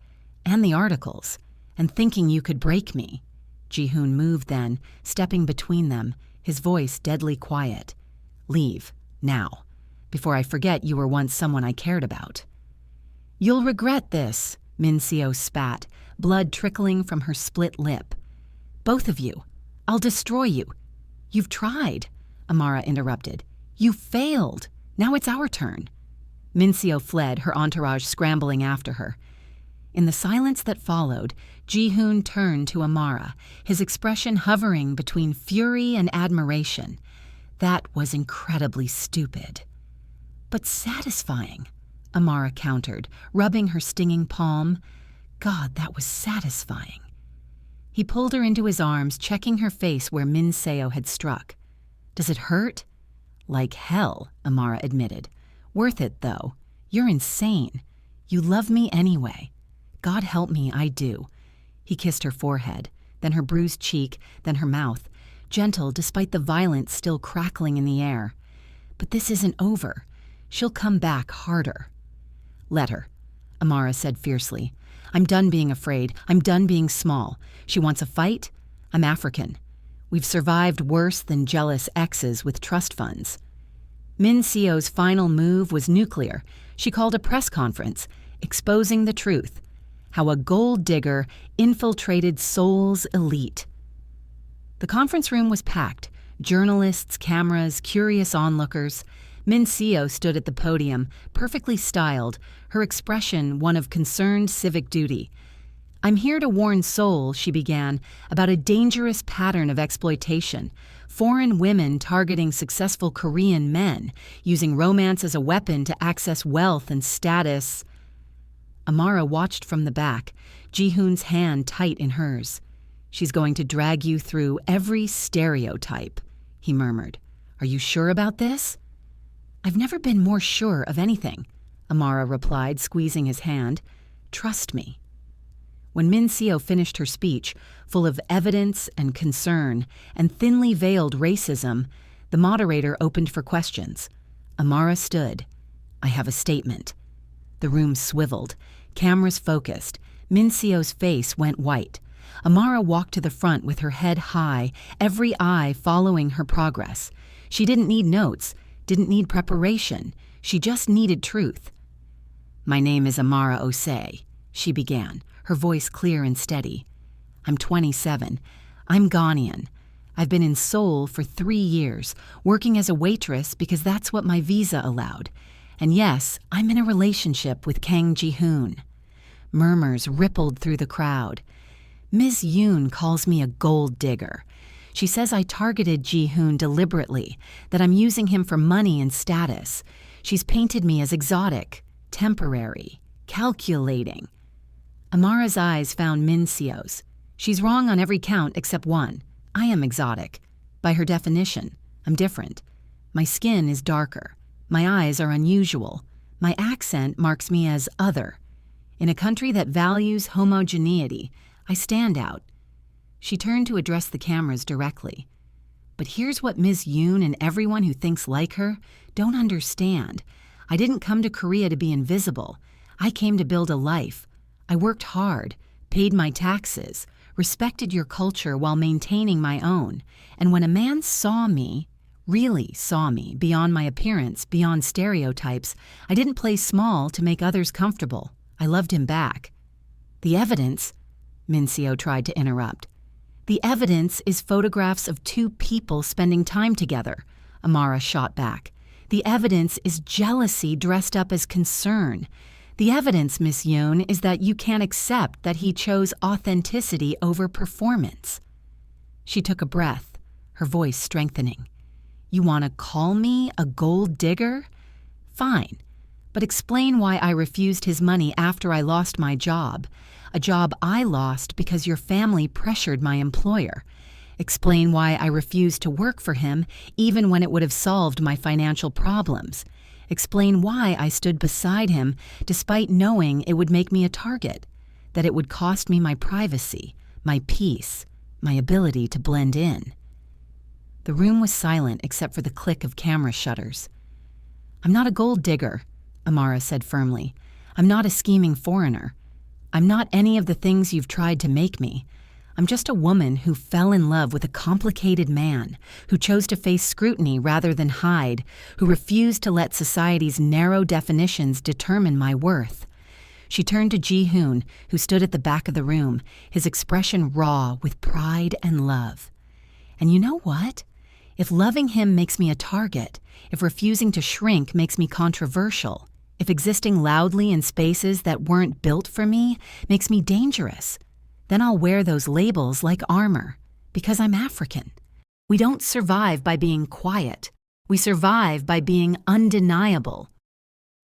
"and the articles, and thinking you could break me." Ji-hoon moved then, stepping between them, his voice deadly quiet. "Leave, now, before I forget you were once someone I cared about." "You'll regret this," Mincio spat, blood trickling from her split lip. "Both of you. I'll destroy you." "You've tried," Amara interrupted. "You failed. Now it's our turn." Mincio fled, her entourage scrambling after her. In the silence that followed, Ji-hoon turned to Amara, his expression hovering between fury and admiration. "That was incredibly stupid." "But satisfying," Amara countered, rubbing her stinging palm. "God, that was satisfying." He pulled her into his arms, checking her face where Mincio had struck. "Does it hurt?" "Like hell," Amara admitted. "Worth it, though. You're insane. You love me anyway." "God help me, I do." He kissed her forehead, then her bruised cheek, then her mouth, gentle despite the violence still crackling in the air. "But this isn't over. She'll come back harder." "Let her," Amara said fiercely. "I'm done being afraid. I'm done being small. She wants a fight? I'm African. We've survived worse than jealous exes with trust funds." Mincio's final move was nuclear. She called a press conference, exposing the truth. How a gold digger infiltrated Seoul's elite. The conference room was packed. Journalists, cameras, curious onlookers. Mincio stood at the podium, perfectly styled, her expression one of concerned civic duty. "I'm here to warn Seoul," she began, "about a dangerous pattern of exploitation. Foreign women targeting successful Korean men, using romance as a weapon to access wealth and status." Amara watched from the back, Ji-hoon's hand tight in hers. "She's going to drag you through every stereotype," he murmured. "Are you sure about this?" "I've never been more sure of anything," Amara replied, squeezing his hand. "Trust me." When Mincio finished her speech, full of evidence and concern and thinly veiled racism, the moderator opened for questions. Amara stood. "I have a statement." The room swiveled. Cameras focused. Mincio's face went white. Amara walked to the front with her head high, every eye following her progress. She didn't need notes, didn't need preparation. She just needed truth. "My name is Amara Osei," she began, her voice clear and steady. "I'm 27. I'm Ghanaian. I've been in Seoul for 3 years, working as a waitress because that's what my visa allowed. And yes, I'm in a relationship with Kang Ji-hoon." Murmurs rippled through the crowd. "Ms. Yoon calls me a gold digger. She says I targeted Ji-hoon deliberately, that I'm using him for money and status. She's painted me as exotic, temporary, calculating." Amara's eyes found Mincio's. "She's wrong on every count except one. I am exotic. By her definition, I'm different. My skin is darker. My eyes are unusual. My accent marks me as other. In a country that values homogeneity, I stand out. She turned to address the cameras directly. But here's what Ms. Yoon and everyone who thinks like her don't understand. I didn't come to Korea to be invisible. I came to build a life. I worked hard, paid my taxes, respected your culture while maintaining my own. And when a man saw me, really saw me, beyond my appearance, beyond stereotypes, I didn't play small to make others comfortable. I loved him back. The evidence, Min Seo tried to interrupt. The evidence is photographs of two people spending time together, Amara shot back. The evidence is jealousy dressed up as concern. The evidence, Miss Yoon, is that you can't accept that he chose authenticity over performance. She took a breath, her voice strengthening. You want to call me a gold digger? Fine, but explain why I refused his money after I lost my job, a job I lost because your family pressured my employer. Explain why I refused to work for him even when it would have solved my financial problems. Explain why I stood beside him despite knowing it would make me a target, that it would cost me my privacy, my peace, my ability to blend in. The room was silent except for the click of camera shutters. I'm not a gold digger, Amara said firmly. I'm not a scheming foreigner. I'm not any of the things you've tried to make me. I'm just a woman who fell in love with a complicated man, who chose to face scrutiny rather than hide, who refused to let society's narrow definitions determine my worth. She turned to Ji-hoon, who stood at the back of the room, his expression raw with pride and love. And you know what? If loving him makes me a target, if refusing to shrink makes me controversial, if existing loudly in spaces that weren't built for me makes me dangerous, then I'll wear those labels like armor, because I'm African. We don't survive by being quiet. We survive by being undeniable.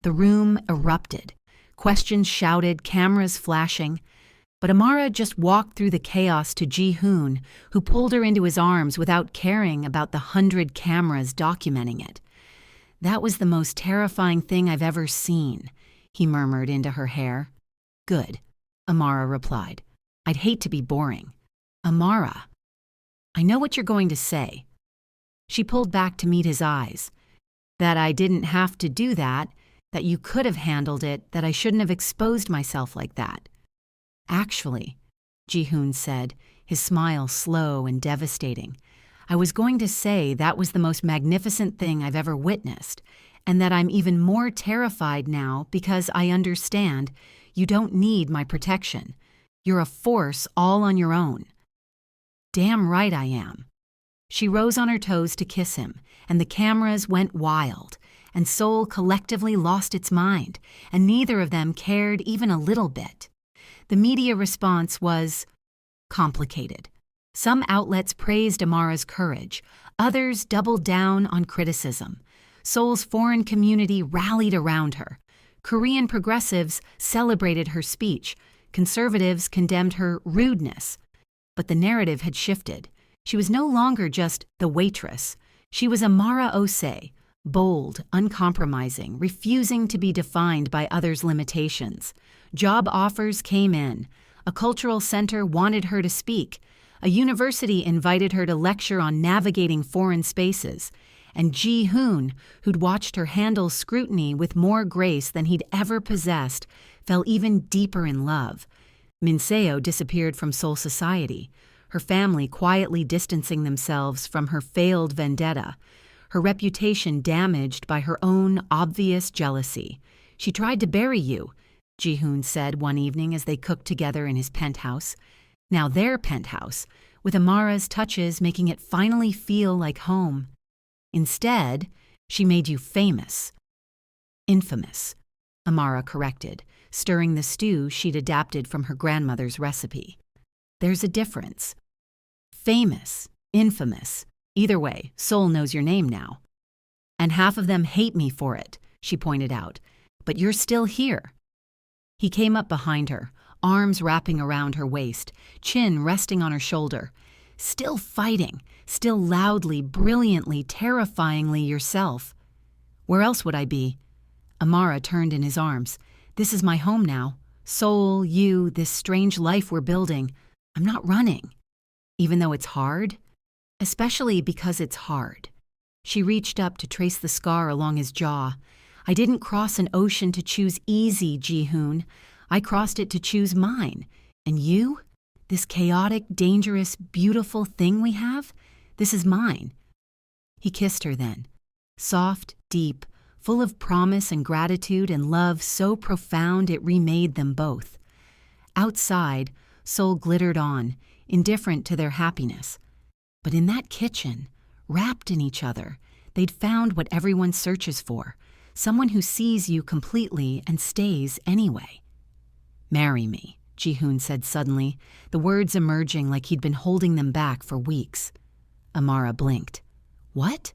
The room erupted. Questions shouted, cameras flashing. But Amara just walked through the chaos to Ji-hoon, who pulled her into his arms without caring about the 100 cameras documenting it. That was the most terrifying thing I've ever seen, he murmured into her hair. Good, Amara replied. I'd hate to be boring. Amara, I know what you're going to say. She pulled back to meet his eyes. That I didn't have to do that you could have handled it, that I shouldn't have exposed myself like that. Actually, Ji-hoon said, his smile slow and devastating, I was going to say that was the most magnificent thing I've ever witnessed, and that I'm even more terrified now because I understand you don't need my protection. You're a force all on your own. Damn right I am. She rose on her toes to kiss him, and the cameras went wild, and Seoul collectively lost its mind, and neither of them cared even a little bit. The media response was complicated. Some outlets praised Amara's courage, others doubled down on criticism. Seoul's foreign community rallied around her. Korean progressives celebrated her speech. Conservatives condemned her rudeness. But the narrative had shifted. She was no longer just the waitress. She was Amara Osei, bold, uncompromising, refusing to be defined by others' limitations. Job offers came in. A cultural center wanted her to speak. A university invited her to lecture on navigating foreign spaces. And Ji-hoon, who'd watched her handle scrutiny with more grace than he'd ever possessed, fell even deeper in love. Min Seo disappeared from Seoul society, her family quietly distancing themselves from her failed vendetta, her reputation damaged by her own obvious jealousy. She tried to bury you, Ji-hoon said one evening as they cooked together in his penthouse. Now their penthouse, with Amara's touches making it finally feel like home. Instead, she made you famous. Infamous, Amara corrected, stirring the stew she'd adapted from her grandmother's recipe. There's a difference. Famous, infamous. Either way, Seoul knows your name now. And half of them hate me for it, she pointed out. But you're still here. He came up behind her, arms wrapping around her waist, chin resting on her shoulder. Still fighting, still loudly, brilliantly, terrifyingly yourself. Where else would I be? Amara turned in his arms. This is my home now. Soul, you, this strange life we're building, I'm not running. Even though it's hard, especially because it's hard. She reached up to trace the scar along his jaw. I didn't cross an ocean to choose easy, Ji-hoon. I crossed it to choose mine. And you? This chaotic, dangerous, beautiful thing we have? This is mine. He kissed her then. Soft, deep, full of promise and gratitude and love so profound it remade them both. Outside, Soul glittered on, indifferent to their happiness. But in that kitchen, wrapped in each other, they'd found what everyone searches for, someone who sees you completely and stays anyway. Marry me, Ji-hoon said suddenly, the words emerging like he'd been holding them back for weeks. Amara blinked. What?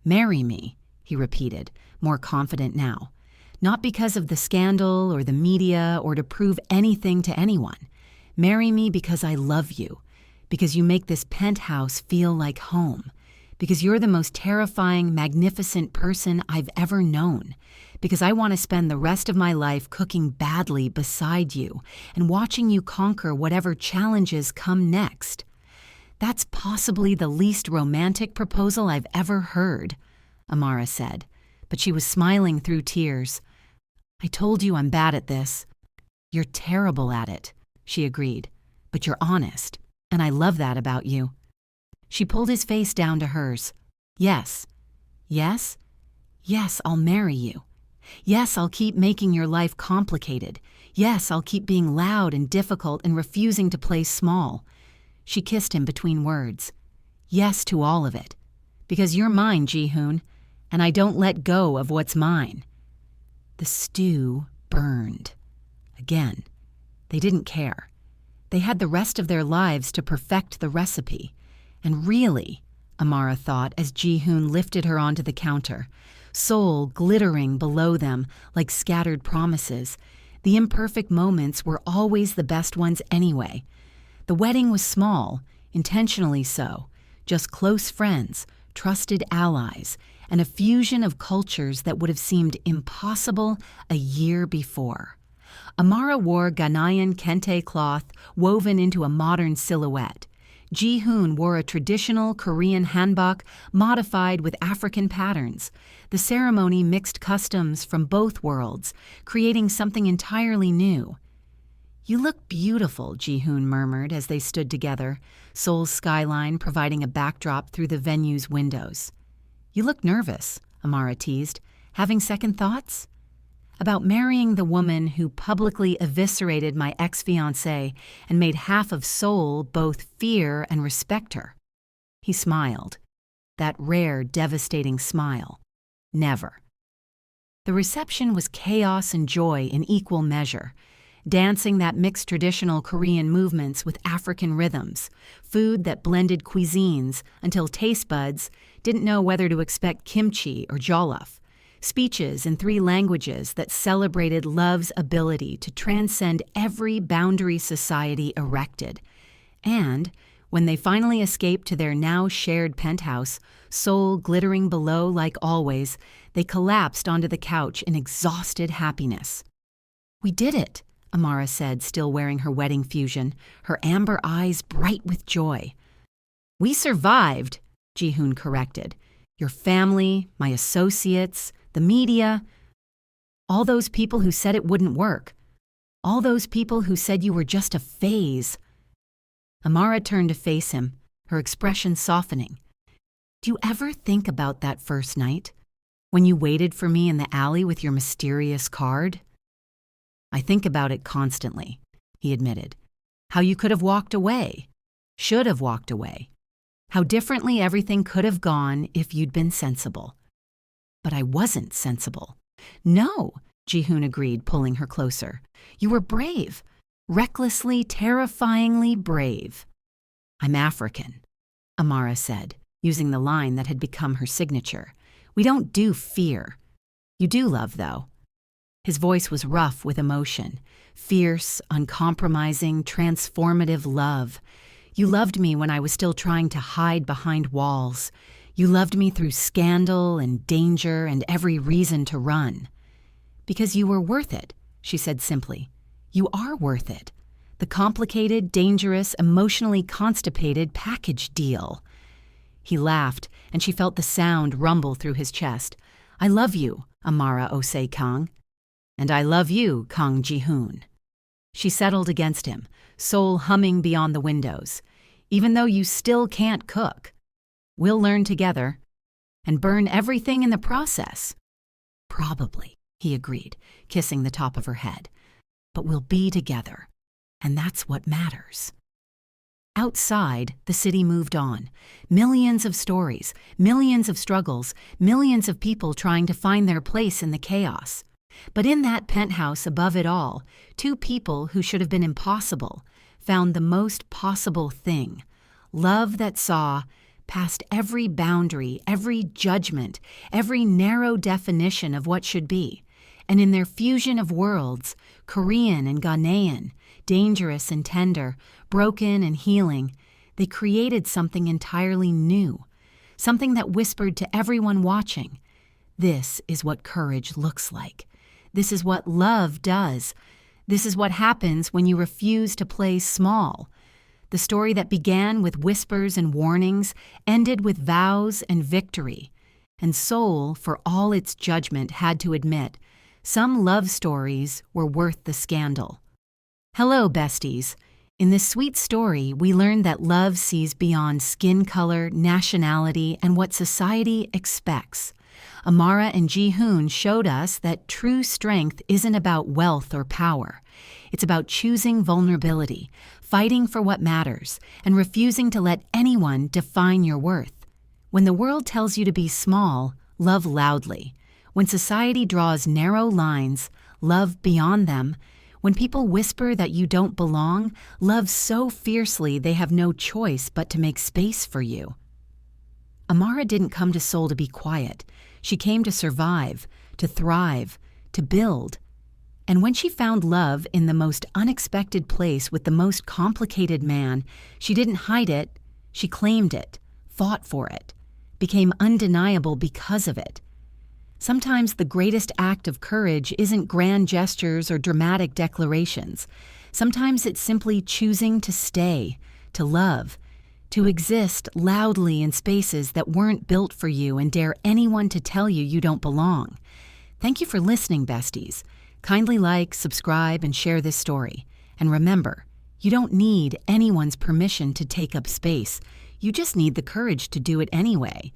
Marry me, he repeated, more confident now. Not because of the scandal or the media or to prove anything to anyone. Marry me because I love you, because you make this penthouse feel like home, because you're the most terrifying, magnificent person I've ever known, because I want to spend the rest of my life cooking badly beside you and watching you conquer whatever challenges come next. That's possibly the least romantic proposal I've ever heard, Amara said, but she was smiling through tears. I told you I'm bad at this. You're terrible at it, she agreed, but you're honest, and I love that about you. She pulled his face down to hers. Yes. Yes? Yes, I'll marry you. Yes, I'll keep making your life complicated. Yes, I'll keep being loud and difficult and refusing to play small. She kissed him between words. Yes to all of it. Because you're mine, Ji-hoon, and I don't let go of what's mine. The stew burned. Again. They didn't care. They had the rest of their lives to perfect the recipe. And really, Amara thought as Ji-hoon lifted her onto the counter, Soul glittering below them like scattered promises, the imperfect moments were always the best ones anyway. The wedding was small, intentionally so, just close friends, trusted allies, and a fusion of cultures that would have seemed impossible a year before. Amara wore Ghanaian kente cloth woven into a modern silhouette. Ji-hoon wore a traditional Korean hanbok modified with African patterns. The ceremony mixed customs from both worlds, creating something entirely new. You look beautiful, Ji-hoon murmured as they stood together, Seoul's skyline providing a backdrop through the venue's windows. You look nervous, Amara teased. Having second thoughts? About marrying the woman who publicly eviscerated my ex-fiancé and made half of Seoul both fear and respect her. He smiled. That rare, devastating smile. Never. The reception was chaos and joy in equal measure. Dancing that mixed traditional Korean movements with African rhythms, food that blended cuisines until taste buds didn't know whether to expect kimchi or jollof, speeches in 3 languages that celebrated love's ability to transcend every boundary society erected. And, when they finally escaped to their now shared penthouse, Seoul glittering below like always, they collapsed onto the couch in exhausted happiness. We did it, Amara said, still wearing her wedding fusion, her amber eyes bright with joy. We survived, Ji-hoon corrected. Your family, my associates, the media, all those people who said it wouldn't work. All those people who said you were just a phase. Amara turned to face him, her expression softening. Do you ever think about that first night? When you waited for me in the alley with your mysterious card? I think about it constantly, he admitted. How you could have walked away, should have walked away. How differently everything could have gone if you'd been sensible. But I wasn't sensible. No, Ji-hoon agreed, pulling her closer. You were brave. Recklessly, terrifyingly brave. I'm African, Amara said, using the line that had become her signature. We don't do fear. You do love, though. His voice was rough with emotion. Fierce, uncompromising, transformative love. You loved me when I was still trying to hide behind walls. You loved me through scandal and danger and every reason to run. Because you were worth it, she said simply. You are worth it. The complicated, dangerous, emotionally constipated package deal. He laughed, and she felt the sound rumble through his chest. I love you, Amara Osei Kang. And I love you, Kang Ji-hoon. She settled against him, soul humming beyond the windows. Even though you still can't cook, we'll learn together and burn everything in the process. Probably, he agreed, kissing the top of her head. But we'll be together, and that's what matters. Outside, the city moved on. Millions of stories, millions of struggles, millions of people trying to find their place in the chaos. But in that penthouse above it all, two people who should have been impossible found the most possible thing: love that saw past every boundary, every judgment, every narrow definition of what should be. And in their fusion of worlds, Korean and Ghanaian, dangerous and tender, broken and healing, they created something entirely new, something that whispered to everyone watching, this is what courage looks like. This is what love does. This is what happens when you refuse to play small. The story that began with whispers and warnings ended with vows and victory. And Seoul, for all its judgment, had to admit, some love stories were worth the scandal. Hello, besties. In this sweet story, we learned that love sees beyond skin color, nationality, and what society expects. Amara and Ji-hoon showed us that true strength isn't about wealth or power. It's about choosing vulnerability, fighting for what matters, and refusing to let anyone define your worth. When the world tells you to be small, love loudly. When society draws narrow lines, love beyond them. When people whisper that you don't belong, love so fiercely they have no choice but to make space for you. Amara didn't come to Seoul to be quiet. She came to survive, to thrive, to build. And when she found love in the most unexpected place with the most complicated man, she didn't hide it, she claimed it, fought for it, became undeniable because of it. Sometimes the greatest act of courage isn't grand gestures or dramatic declarations. Sometimes it's simply choosing to stay, to love, to exist loudly in spaces that weren't built for you and dare anyone to tell you you don't belong. Thank you for listening, besties. Kindly like, subscribe, and share this story. And remember, you don't need anyone's permission to take up space. You just need the courage to do it anyway.